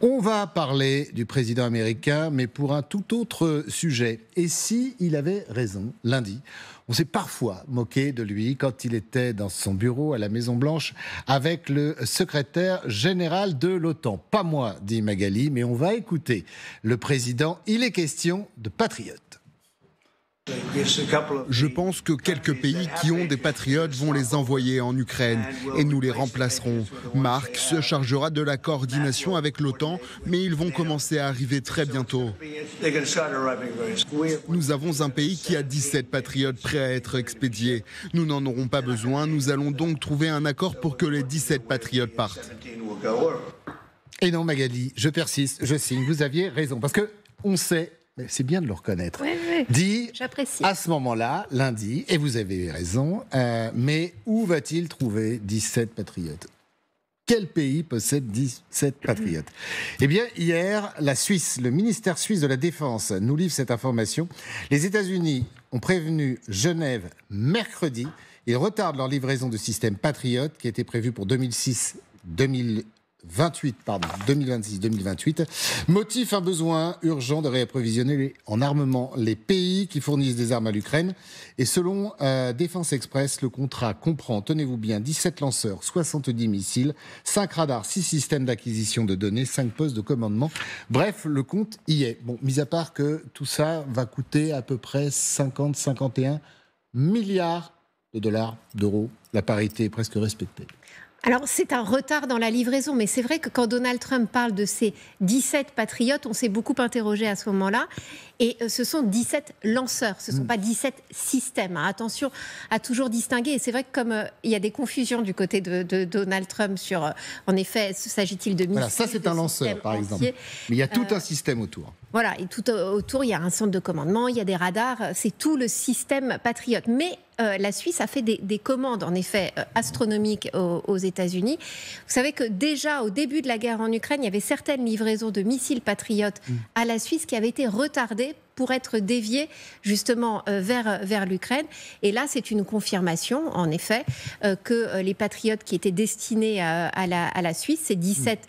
On va parler du président américain, mais pour un tout autre sujet. Et si il avait raison, lundi, on s'est parfois moqué de lui quand il était dans son bureau à la Maison-Blanche avec le secrétaire général de l'OTAN. Pas moi, dit Magali, mais on va écouter le président. Il est question de patriotes. Je pense que quelques pays qui ont des patriotes vont les envoyer en Ukraine et nous les remplacerons. Mark se chargera de la coordination avec l'OTAN, mais ils vont commencer à arriver très bientôt. Nous avons un pays qui a 17 patriotes prêts à être expédiés. Nous n'en aurons pas besoin, nous allons donc trouver un accord pour que les 17 patriotes partent. Et non Magali, je persiste, je signe, vous aviez raison, parce que on sait... C'est bien de le reconnaître. Oui, dit j'apprécie. À ce moment-là, lundi, et vous avez raison, mais où va-t-il trouver 17 patriotes ? Quel pays possède 17 patriotes ? Eh bien, hier, la Suisse, le ministère suisse de la Défense nous livre cette information. Les États-Unis ont prévenu Genève mercredi. Ils retardent leur livraison de systèmes patriotes qui était prévu pour 2026-2028. Motif, un besoin urgent de réapprovisionner en armement les pays qui fournissent des armes à l'Ukraine. Et selon Défense Express, le contrat comprend, tenez-vous bien, 17 lanceurs, 70 missiles, 5 radars, 6 systèmes d'acquisition de données, 5 postes de commandement. Bref, le compte y est. Bon, mis à part que tout ça va coûter à peu près 50-51 milliards de dollars, d'euros. La parité est presque respectée. Alors, c'est un retard dans la livraison, mais c'est vrai que quand Donald Trump parle de ces 17 patriotes, on s'est beaucoup interrogé à ce moment-là. Et ce sont 17 lanceurs, ce ne sont pas 17 systèmes. Attention à toujours distinguer. Et c'est vrai que comme il y a des confusions du côté de Donald Trump sur, en effet, s'agit-il de missiles... Voilà, ça c'est un lanceur, par exemple. Mais il y a tout un système autour. Voilà, et tout autour, il y a un centre de commandement, il y a des radars, c'est tout le système patriote. Mais la Suisse a fait des commandes, en effet, astronomiques aux États-Unis. Vous savez que déjà, au début de la guerre en Ukraine, il y avait certaines livraisons de missiles patriotes à la Suisse qui avaient été retardées pour être déviées justement vers l'Ukraine. Et là, c'est une confirmation, en effet, que les patriotes qui étaient destinés à la Suisse, ces 17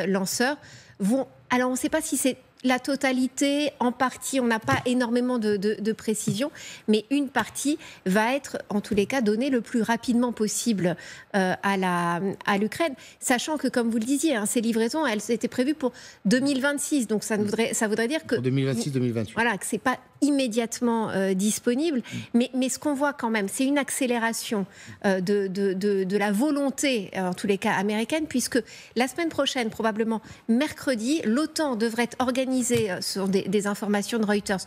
lanceurs, vont... Alors, on ne sait pas si c'est la totalité, en partie, on n'a pas énormément de précision, mais une partie va être, en tous les cas, donnée le plus rapidement possible à l'Ukraine. Sachant que, comme vous le disiez, ces livraisons, elles étaient prévues pour 2026. Donc, ça voudrait dire que... Pour 2026-2028. Voilà, que ce n'est pas immédiatement disponible. Mais ce qu'on voit quand même, c'est une accélération de la volonté, en tous les cas américaine, puisque la semaine prochaine, probablement mercredi, l'OTAN devrait organiser, sur des informations de Reuters,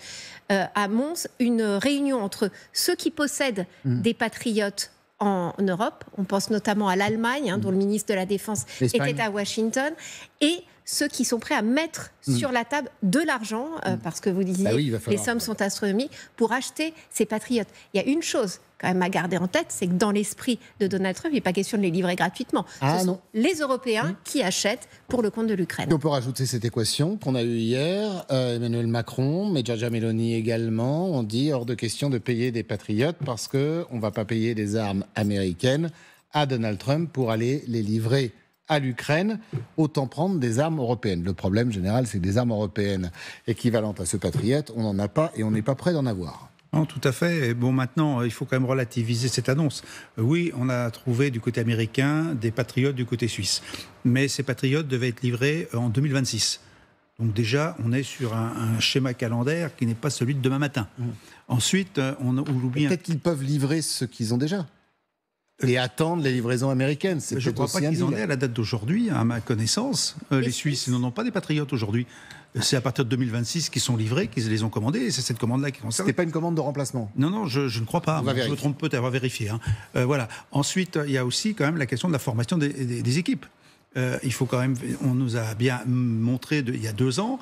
à Mons, une réunion entre ceux qui possèdent des patriotes en Europe, on pense notamment à l'Allemagne, dont le ministre de la Défense était à Washington, et ceux qui sont prêts à mettre sur la table de l'argent, parce que vous disiez, les sommes sont astronomiques, pour acheter ces patriotes. Il y a une chose quand même à garder en tête, c'est que dans l'esprit de Donald Trump, il n'est pas question de les livrer gratuitement. Ce sont les Européens qui achètent pour le compte de l'Ukraine. On peut rajouter cette équation qu'on a eue hier. Emmanuel Macron, mais Giorgia Meloni également, ont dit hors de question de payer des patriotes parce qu'on ne va pas payer des armes américaines à Donald Trump pour aller les livrer à l'Ukraine, autant prendre des armes européennes. Le problème général, c'est que des armes européennes équivalentes à ce patriote, on n'en a pas et on n'est pas prêt d'en avoir. Non, tout à fait. Bon, maintenant, il faut quand même relativiser cette annonce. Oui, on a trouvé du côté américain des patriotes du côté suisse. Mais ces patriotes devaient être livrés en 2026. Donc déjà, on est sur un schéma calendaire qui n'est pas celui de demain matin. Ensuite, on oublie... Peut-être qu'ils peuvent livrer ce qu'ils ont déjà. Et attendre les livraisons américaines. Je ne crois pas qu'ils en aient à la date d'aujourd'hui, à ma connaissance. Les Suisses n'en ont pas des patriotes aujourd'hui. C'est à partir de 2026 qu'ils sont livrés, qu'ils les ont commandés, et c'est cette commande-là qui concerne. C'était pas une commande de remplacement? Non, je ne crois pas. Je me trompe peut-être, on va vérifier. Voilà. Ensuite, il y a aussi quand même la question de la formation des équipes. Il faut quand même, on nous a bien montré il y a 2 ans,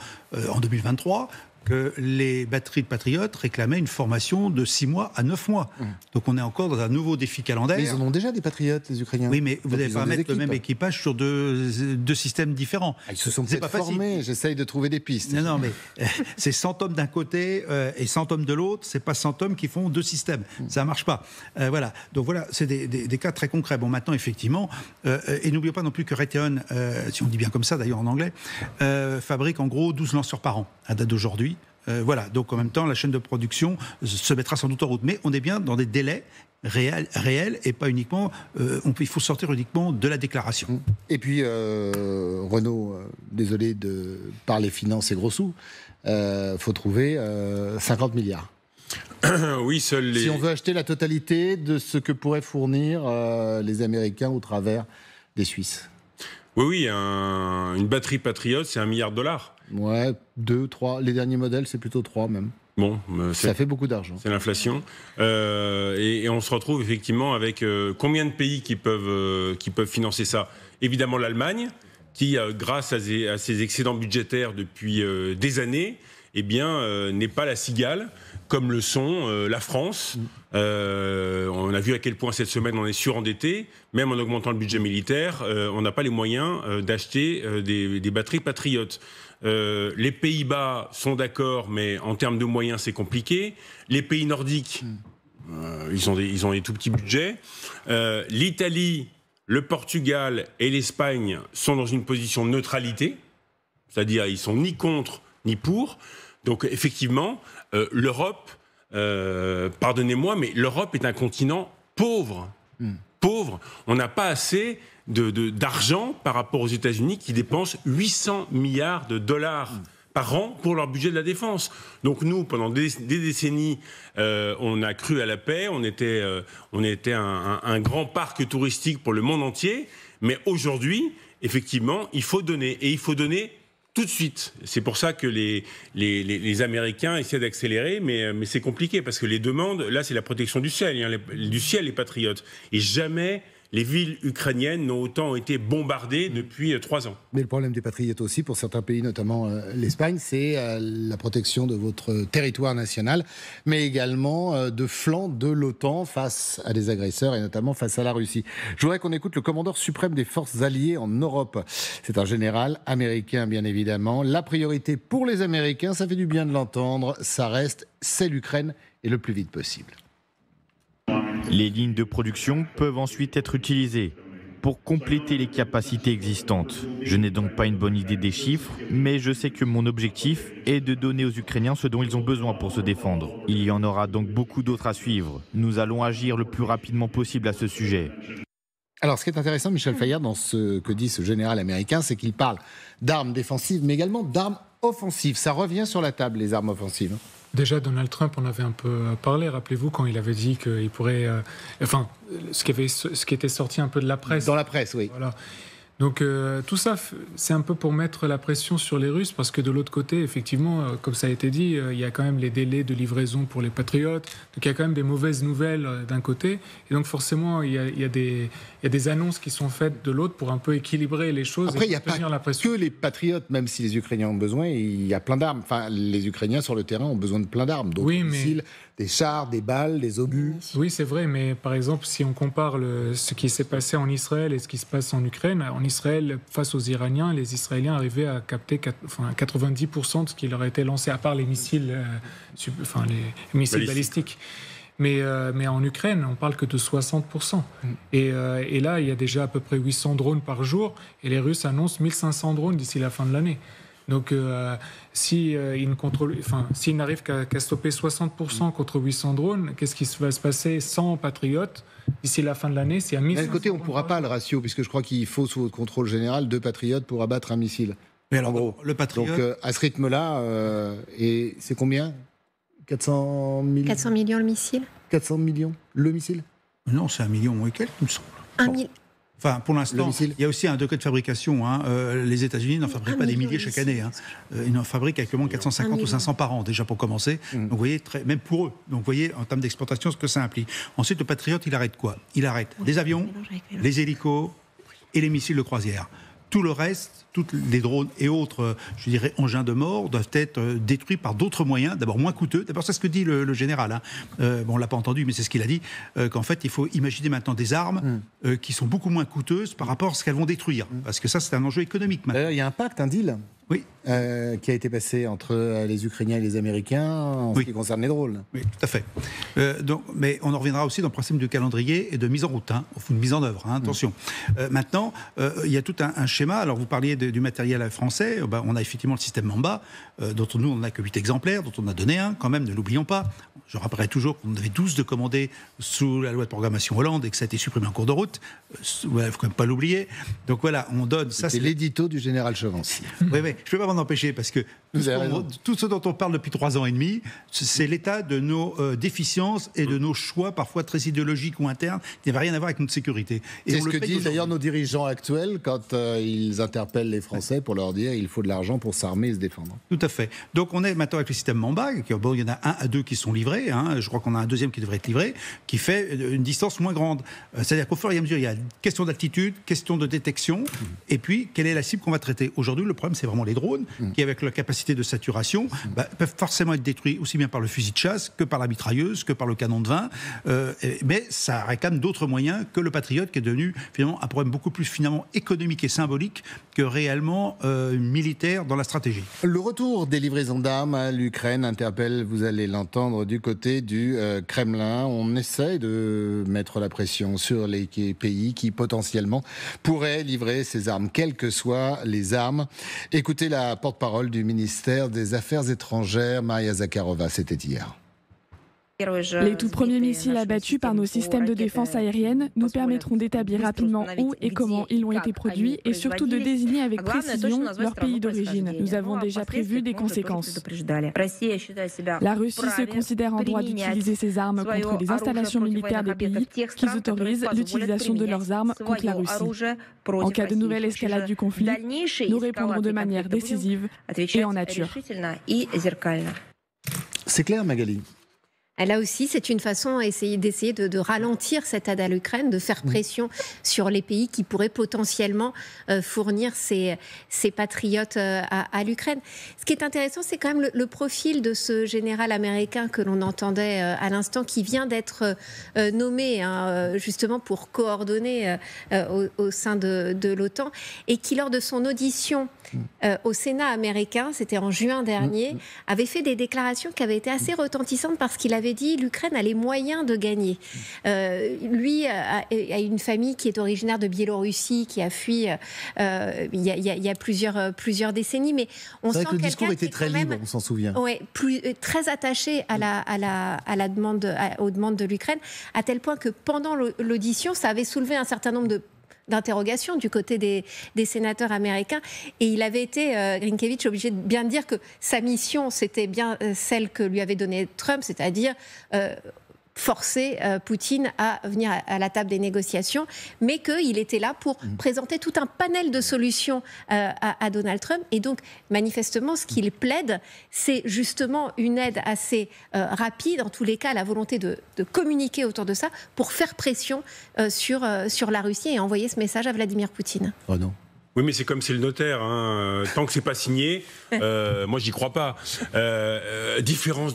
en 2023, que les batteries de Patriote réclamaient une formation de 6 mois à 9 mois. Donc on est encore dans un nouveau défi calendaire. Mais ils en ont déjà des Patriotes, les Ukrainiens. Oui, mais vous n'allez pas mettre le même équipage sur deux systèmes différents. Ils se sont peut-être formés, j'essaye de trouver des pistes. Non, mais c'est 100 hommes d'un côté et 100 hommes de l'autre, c'est pas 100 hommes qui font 2 systèmes. Ça marche pas. Voilà. Donc voilà, c'est des cas très concrets. Bon, maintenant, effectivement, et n'oublions pas non plus que Raytheon, si on dit bien comme ça d'ailleurs en anglais, fabrique en gros 12 lanceurs par an à date d'aujourd'hui. Voilà, donc en même temps, la chaîne de production se mettra sans doute en route. Mais on est bien dans des délais réels et pas uniquement... il faut sortir uniquement de la déclaration. Et puis, Renaud, désolé de parler finances et gros sous, faut trouver 50 milliards. Oui, seuls les... Si on veut acheter la totalité de ce que pourraient fournir les Américains au travers des Suisses. Oui, une batterie Patriot, c'est $1 milliard. Ouais, 2, 3. Les derniers modèles, c'est plutôt 3 même. Bon, ça fait beaucoup d'argent. C'est l'inflation. Et on se retrouve effectivement avec combien de pays qui peuvent financer ça ? Évidemment l'Allemagne, qui, grâce à ses excédents budgétaires depuis des années, n'est pas la cigale, comme le sont la France. On a vu à quel point cette semaine on est surendetté. Même en augmentant le budget militaire, on n'a pas les moyens d'acheter des batteries patriotes. Les Pays-Bas sont d'accord, mais en termes de moyens, c'est compliqué. Les pays nordiques, ils ont des tout petits budgets. L'Italie, le Portugal et l'Espagne sont dans une position de neutralité, c'est-à-dire ils sont ni contre ni pour. Donc effectivement, l'Europe, pardonnez-moi, mais l'Europe est un continent pauvre. Pauvre. On n'a pas assez d'argent par rapport aux États-Unis qui dépensent $800 milliards par an pour leur budget de la défense. Donc nous, pendant des décennies, on a cru à la paix, on était un grand parc touristique pour le monde entier, mais aujourd'hui, effectivement, il faut donner, et il faut donner tout de suite. C'est pour ça que les Américains essaient d'accélérer, mais c'est compliqué, parce que les demandes, là, c'est la protection du ciel, les patriotes. Et jamais les villes ukrainiennes n'ont autant été bombardées depuis 3 ans. Mais le problème des patriotes aussi, pour certains pays, notamment l'Espagne, c'est la protection de votre territoire national, mais également de flancs de l'OTAN face à des agresseurs, et notamment face à la Russie. Je voudrais qu'on écoute le commandeur suprême des forces alliées en Europe. C'est un général américain, bien évidemment. La priorité pour les Américains, ça fait du bien de l'entendre, ça reste, c'est l'Ukraine, et le plus vite possible. Les lignes de production peuvent ensuite être utilisées pour compléter les capacités existantes. Je n'ai donc pas une bonne idée des chiffres, mais je sais que mon objectif est de donner aux Ukrainiens ce dont ils ont besoin pour se défendre. Il y en aura donc beaucoup d'autres à suivre. Nous allons agir le plus rapidement possible à ce sujet. Alors, ce qui est intéressant, Michel Fayard, dans ce que dit ce général américain, c'est qu'il parle d'armes défensives, mais également d'armes offensives. Ça revient sur la table, les armes offensives. Déjà, Donald Trump en avait un peu parlé, rappelez-vous, quand il avait dit qu'il pourrait... ce qui était sorti un peu de la presse. Dans la presse, oui. Voilà. Donc tout ça, c'est un peu pour mettre la pression sur les Russes, parce que de l'autre côté, effectivement, comme ça a été dit, il y a quand même les délais de livraison pour les patriotes, donc il y a quand même des mauvaises nouvelles d'un côté, et donc forcément, il y a des annonces qui sont faites de l'autre pour un peu équilibrer les choses. Après, et il n'y a pas la pression. que les patriotes, même si les Ukrainiens ont besoin, il y a plein d'armes. Enfin, les Ukrainiens sur le terrain ont besoin de plein d'armes, donc des missiles, des chars, des balles, des obus. Oui, c'est vrai, mais par exemple, si on compare ce qui s'est passé en Israël et ce qui se passe en Ukraine, en Israël, face aux Iraniens, les Israéliens arrivaient à capter 90% de ce qui leur a été lancé, à part les missiles, les missiles balistiques. Mais en Ukraine, on parle que de 60%. Et là, il y a déjà à peu près 800 drones par jour, et les Russes annoncent 1500 drones d'ici la fin de l'année. Donc, s'ils n'arrivent qu'à stopper 60% contre 800 drones, qu'est-ce qui va se passer sans patriotes d'ici la fin de l'année? C'est à 1500. D'un côté, on ne pourra pas le ratio, puisque je crois qu'il faut, sous votre contrôle général, 2 patriotes pour abattre un missile. Mais alors, en gros. Le patriote... Donc, à ce rythme-là, et c'est combien 400 millions 400 millions le missile. 400 millions le missile? Non, c'est 1 million et quelques, il me semble. 1 million. Enfin, pour l'instant, il y a aussi un degré de fabrication. Les États-Unis n'en fabriquent pas des milliers chaque année. Ils en fabriquent actuellement 450 ou 500 par an, déjà pour commencer. Donc, vous voyez, même pour eux. Donc, vous voyez, en termes d'exportation, ce que ça implique. Ensuite, le Patriote, il arrête quoi? Il arrête les avions, les hélicos et les missiles de croisière. Tout le reste, tous les drones et autres, je dirais, engins de mort doivent être détruits par d'autres moyens, d'abord moins coûteux. D'abord, c'est ce que dit le général. Hein. Bon, on ne l'a pas entendu, mais c'est ce qu'il a dit, qu'en fait, il faut imaginer maintenant des armes qui sont beaucoup moins coûteuses par rapport à ce qu'elles vont détruire. Parce que ça, c'est un enjeu économique maintenant. Il y a un pacte, un deal oui. Qui a été passé entre les Ukrainiens et les Américains en ce qui concerne les drones. Oui, tout à fait. Mais on en reviendra aussi dans le principe de calendrier et de mise en route, ou de mise en œuvre, attention. Maintenant, il y a tout un schéma. Alors, vous parliez du matériel français. On a effectivement le système Mamba, dont nous, on n'a que 8 exemplaires, dont on a donné un, quand même, ne l'oublions pas. Je rappellerai toujours qu'on avait 12 de commandés sous la loi de programmation Hollande et que ça a été supprimé en cours de route. Il ne faut quand même pas l'oublier. Donc voilà, on donne... C'est l'édito du général Chevance. Oui, je ne peux pas m'en empêcher parce que tout ce dont on parle depuis 3 ans et demi, c'est l'état de nos déficiences et de nos choix parfois très idéologiques ou internes qui n'avaient rien à voir avec notre sécurité. Et c'est ce que disent d'ailleurs nos dirigeants actuels quand ils interpellent les Français pour leur dire qu'il faut de l'argent pour s'armer et se défendre. Tout à fait. Donc on est maintenant avec le système Mamba. Il y en a 1 à 2 qui sont livrés. Je crois qu'on a un deuxième qui devrait être livré, qui fait une distance moins grande. C'est-à-dire qu'au fur et à mesure, il y a question d'altitude, question de détection, et puis quelle est la cible qu'on va traiter. Aujourd'hui, le problème, c'est vraiment les drones, qui avec leur capacité de saturation, peuvent forcément être détruits aussi bien par le fusil de chasse que par la mitrailleuse, que par le canon de vin. Mais ça réclame d'autres moyens que le Patriote, qui est devenu finalement un problème beaucoup plus finalement économique et symbolique que réellement militaire dans la stratégie. Le retour des livraisons d'armes à l'Ukraine interpelle, vous allez l'entendre, du côté du Kremlin. On essaie de mettre la pression sur les pays qui potentiellement pourraient livrer ces armes, quelles que soient les armes. Écoutez la porte-parole du ministère des Affaires étrangères, Maria Zakharova, c'était hier. Les tout premiers missiles abattus par nos systèmes de défense aérienne nous permettront d'établir rapidement où et comment ils ont été produits et surtout de désigner avec précision leur pays d'origine. Nous avons déjà prévu des conséquences. La Russie se considère en droit d'utiliser ses armes contre les installations militaires des pays qui autorisent l'utilisation de leurs armes contre la Russie. En cas de nouvelle escalade du conflit, nous répondrons de manière décisive et en nature. C'est clair, Magali? Là aussi, c'est une façon d'essayer de ralentir cette aide à l'Ukraine, de faire pression sur les pays qui pourraient potentiellement fournir ces patriotes à l'Ukraine. Ce qui est intéressant, c'est quand même le profil de ce général américain que l'on entendait à l'instant, qui vient d'être nommé justement pour coordonner au sein de l'OTAN, et qui, lors de son audition au Sénat américain, c'était en juin dernier, avait fait des déclarations qui avaient été assez retentissantes parce qu'il avait dit l'Ukraine a les moyens de gagner. Lui a une famille qui est originaire de Biélorussie, qui a fui il y a plusieurs décennies, mais on sent que le discours était très libre, on s'en souvient. Ouais, très attaché aux demandes de l'Ukraine, à tel point que pendant l'audition, ça avait soulevé un certain nombre d'interrogations du côté des sénateurs américains. Et il avait été, Grinkiewicz, obligé de bien dire que sa mission, c'était bien celle que lui avait donnée Trump, c'est-à-dire forcer Poutine à venir à la table des négociations, mais qu'il était là pour présenter tout un panel de solutions à Donald Trump. Et donc, manifestement, ce qu'il plaide, c'est justement une aide assez rapide, en tous les cas, la volonté de communiquer autour de ça pour faire pression sur la Russie et envoyer ce message à Vladimir Poutine. Oh non. Oui, mais c'est comme c'est le notaire. Tant que c'est pas signé, moi, j'y crois pas. Différence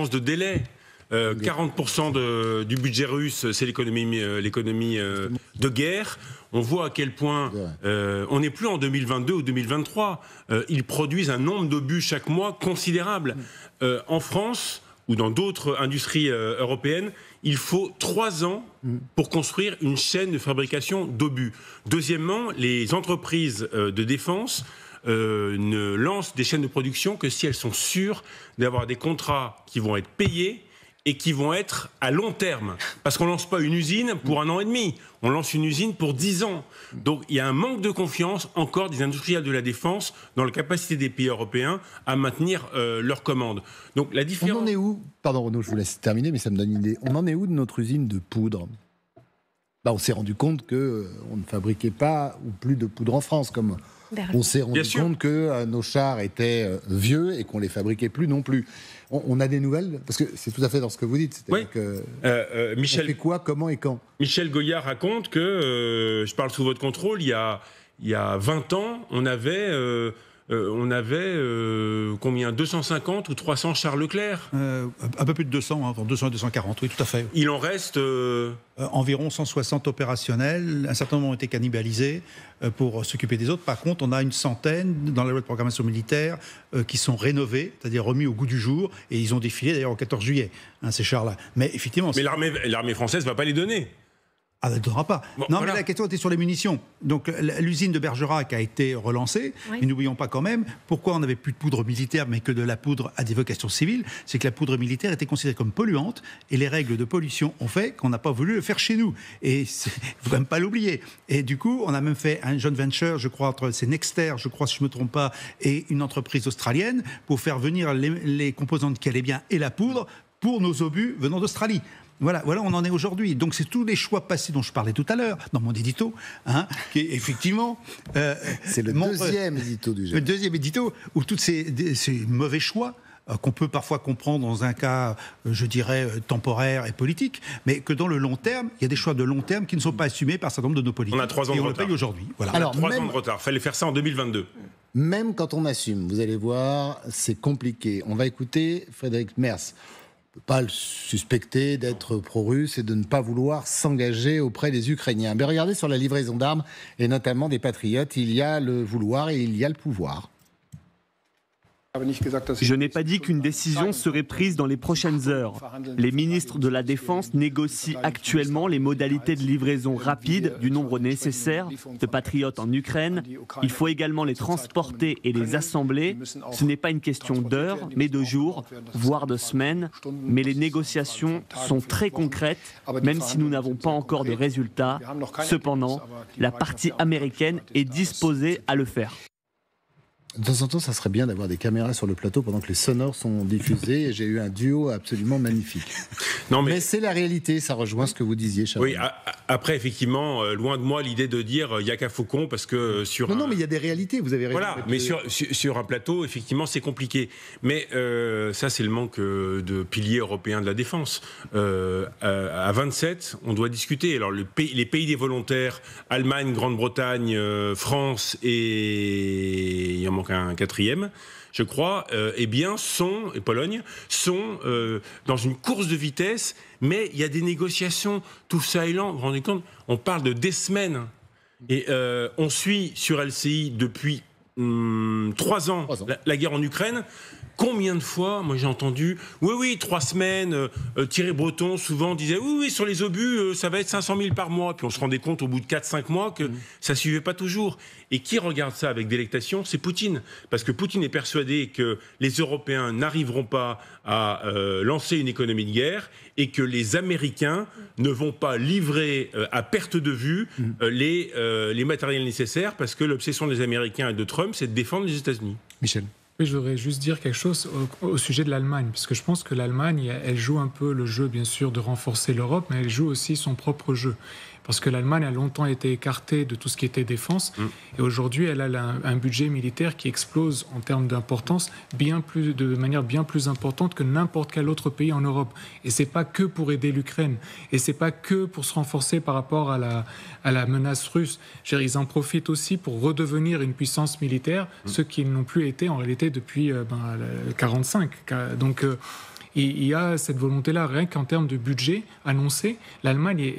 de délai. 40% du budget russe, c'est l'économie de guerre. On voit à quel point on n'est plus en 2022 ou 2023. Ils produisent un nombre d'obus chaque mois considérable. En France ou dans d'autres industries européennes, il faut 3 ans pour construire une chaîne de fabrication d'obus. Deuxièmement, les entreprises de défense ne lancent des chaînes de production que si elles sont sûres d'avoir des contrats qui vont être payés et qui vont être à long terme. Parce qu'on ne lance pas une usine pour 1 an et demi, on lance une usine pour 10 ans. Donc il y a un manque de confiance encore des industriels de la défense dans la capacité des pays européens à maintenir leurs commandes. Donc la différence... On en est où? Pardon Renaud, je vous laisse terminer, mais ça me donne une idée. On en est où de notre usine de poudre? On s'est rendu compte qu'on ne fabriquait pas ou plus de poudre en France, comme on s'est rendu compte que nos chars étaient vieux et qu'on ne les fabriquait plus non plus. On a des nouvelles? Parce que c'est tout à fait dans ce que vous dites. C'est-à-dire on fait quoi, comment et quand? Michel Goyard raconte que, je parle sous votre contrôle, il y a il y a 20 ans, on avait combien 250 ou 300 Charles Leclerc Un peu plus de 200, entre 200 et 240, oui, tout à fait. Il en reste environ 160 opérationnels. Un certain nombre ont été cannibalisés pour s'occuper des autres. Par contre, on a une centaine dans la loi de programmation militaire qui sont rénovés, c'est-à-dire remis au goût du jour. Et ils ont défilé d'ailleurs au 14 juillet, ces chars-là. Mais effectivement... Mais l'armée française ne va pas les donner. Ah, elle ne donnera pas. Bon, non, voilà. Mais la question était sur les munitions. Donc, l'usine de Bergerac a été relancée. Oui. Mais n'oublions pas quand même, pourquoi on n'avait plus de poudre militaire, mais que de la poudre à des vocations civiles. C'est que la poudre militaire était considérée comme polluante. Et les règles de pollution ont fait qu'on n'a pas voulu le faire chez nous. Et il ne faut quand même pas l'oublier. Et du coup, on a même fait un joint venture, je crois, entre c'est Nexter, je crois, si je ne me trompe pas, et une entreprise australienne, pour faire venir les composantes qui allaient bien et la poudre pour nos obus venant d'Australie. Voilà, on en est aujourd'hui. Donc, c'est tous les choix passés dont je parlais tout à l'heure, dans mon édito, qui est effectivement... c'est le deuxième édito du jeu. Le deuxième édito, où tous ces mauvais choix, qu'on peut parfois comprendre dans un cas, je dirais, temporaire et politique, mais que dans le long terme, il y a des choix de long terme qui ne sont pas assumés par un certain nombre de nos politiques. On a 3 ans de retard. Et on le paye aujourd'hui. Voilà. Alors, 3 ans de retard. Il fallait faire ça en 2022. Même quand on assume, vous allez voir, c'est compliqué. On va écouter Frédéric Merz. On ne peut pas le suspecter d'être pro-russe et de ne pas vouloir s'engager auprès des Ukrainiens. Mais regardez, sur la livraison d'armes, et notamment des patriotes, il y a le vouloir et il y a le pouvoir. Je n'ai pas dit qu'une décision serait prise dans les prochaines heures. Les ministres de la Défense négocient actuellement les modalités de livraison rapide du nombre nécessaire de patriotes en Ukraine. Il faut également les transporter et les assembler. Ce n'est pas une question d'heures, mais de jours, voire de semaines. Mais les négociations sont très concrètes, même si nous n'avons pas encore de résultats. Cependant, la partie américaine est disposée à le faire. De temps en temps, ça serait bien d'avoir des caméras sur le plateau pendant que les sonores sont diffusés. Et j'ai eu un duo absolument magnifique. Non, mais c'est la réalité, ça rejoint ce que vous disiez, Charles. Oui, après, effectivement, loin de moi l'idée de dire il n'y a qu'un faucon, parce que sur Non, mais il y a des réalités, vous avez raison. Voilà, mais sur un plateau, effectivement, c'est compliqué. Mais ça, c'est le manque de piliers européens de la défense. À 27, on doit discuter. Alors, les pays des volontaires, Allemagne, Grande-Bretagne, France et... il y en manque un quatrième, je crois, et Pologne, sont dans une course de vitesse, mais il y a des négociations, tout ça et là, vous vous rendez compte, on parle de des semaines. Et on suit sur LCI depuis 3 ans la guerre en Ukraine. Combien de fois, moi j'ai entendu, oui, 3 semaines, Thierry Breton souvent disait, oui, sur les obus, ça va être 500 000 par mois. Puis on se rendait compte au bout de 4-5 mois que ça ne suivait pas toujours. Et qui regarde ça avec délectation, c'est Poutine. Parce que Poutine est persuadé que les Européens n'arriveront pas à lancer une économie de guerre et que les Américains ne vont pas livrer à perte de vue les matériels nécessaires, parce que l'obsession des Américains et de Trump, c'est de défendre les États-Unis. Michel. Oui, je voudrais juste dire quelque chose au sujet de l'Allemagne, parce que je pense que l'Allemagne, elle joue un peu le jeu, bien sûr, de renforcer l'Europe, mais elle joue aussi son propre jeu. Parce que l'Allemagne a longtemps été écartée de tout ce qui était défense, et aujourd'hui, elle a un budget militaire qui explose en termes d'importance, de manière bien plus importante que n'importe quel autre pays en Europe. Et c'est pas que pour aider l'Ukraine, et c'est pas que pour se renforcer par rapport à la menace russe. Ils en profitent aussi pour redevenir une puissance militaire, ce qui n'ont plus été en réalité depuis 1945. Donc il y a cette volonté-là, rien qu'en termes de budget annoncé, l'Allemagne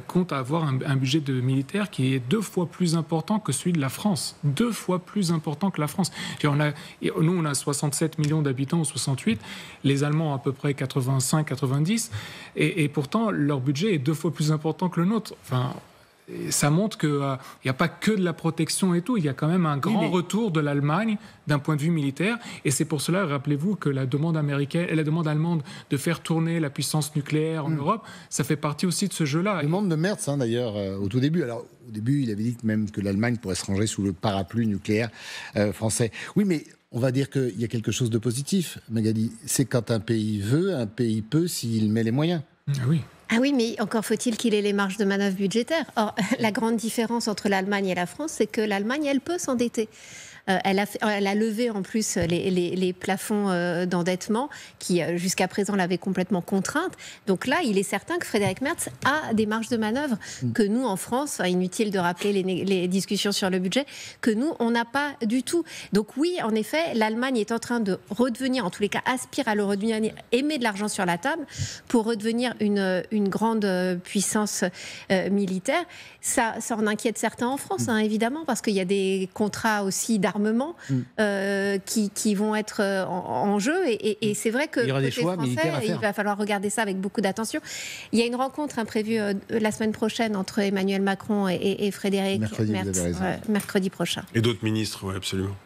compte avoir un budget militaire qui est 2 fois plus important que celui de la France. 2 fois plus important que la France. Nous, on a 67 millions d'habitants, ou 68. Les Allemands ont à peu près 85, 90. Et pourtant, leur budget est 2 fois plus important que le nôtre. Enfin... ça montre qu'il n'y a pas que de la protection et tout, il y a quand même un grand retour de l'Allemagne d'un point de vue militaire. Et c'est pour cela, rappelez-vous, que la demande allemande de faire tourner la puissance nucléaire en Europe, ça fait partie aussi de ce jeu-là. La demande de Merz, d'ailleurs, au tout début. Alors, au début, il avait dit même que l'Allemagne pourrait se ranger sous le parapluie nucléaire français. Oui, mais on va dire qu'il y a quelque chose de positif, Magali. C'est quand un pays veut, un pays peut, s'il met les moyens. Ah oui. Ah oui, mais encore faut-il qu'il ait les marges de manœuvre budgétaires. Or, la grande différence entre l'Allemagne et la France, c'est que l'Allemagne, elle peut s'endetter. Elle a levé en plus les plafonds d'endettement qui jusqu'à présent l'avaient complètement contrainte. Donc là, il est certain que Frédéric Merz a des marges de manœuvre que nous, en France, inutile de rappeler les discussions sur le budget, que nous, on n'a pas du tout. Donc oui, en effet, l'Allemagne est en train de redevenir, en tous les cas, aspire à le redevenir, émet de l'argent sur la table pour redevenir une grande puissance militaire. Ça en inquiète certains en France, évidemment, parce qu'il y a des contrats aussi d'armement qui vont être en jeu. Et c'est vrai que il y aura des choix militaires à faire. Il va falloir regarder ça avec beaucoup d'attention. Il y a une rencontre prévue la semaine prochaine entre Emmanuel Macron et Frédéric Merz, mercredi prochain. Et d'autres ministres, oui, absolument.